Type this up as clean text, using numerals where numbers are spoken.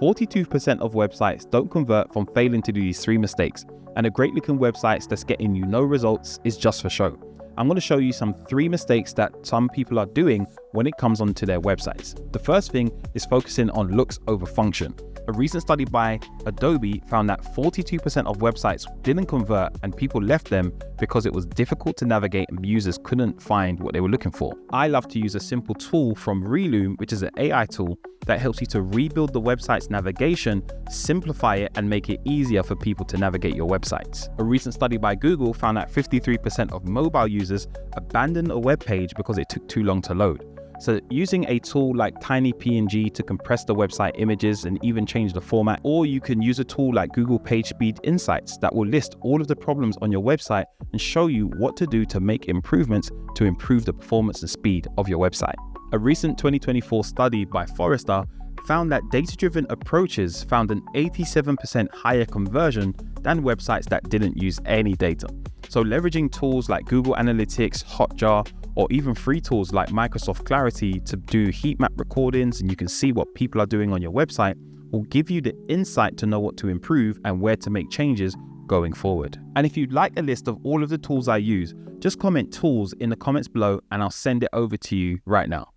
42% of websites don't convert from failing to do these 3 mistakes, and a great looking website that's getting you no results is just for show. I'm going to show you some 3 mistakes that some people are doing when it comes onto their websites. The first thing is focusing on looks over function. A recent study by Adobe found that 42% of websites didn't convert and people left them because it was difficult to navigate and users couldn't find what they were looking for. I love to use a simple tool from Reloom, which is an AI tool that helps you to rebuild the website's navigation, simplify it, and make it easier for people to navigate your websites. A recent study by Google found that 53% of mobile users abandoned a web page because it took too long to load. So using a tool like TinyPNG to compress the website images and even change the format, or you can use a tool like Google PageSpeed Insights that will list all of the problems on your website and show you what to do to make improvements to improve the performance and speed of your website. A recent 2024 study by Forrester found that data-driven approaches found an 87% higher conversion than websites that didn't use any data. So leveraging tools like Google Analytics, Hotjar, or even free tools like Microsoft Clarity to do heat map recordings and you can see what people are doing on your website will give you the insight to know what to improve and where to make changes going forward. And if you'd like a list of all of the tools I use, just comment tools in the comments below and I'll send it over to you right now.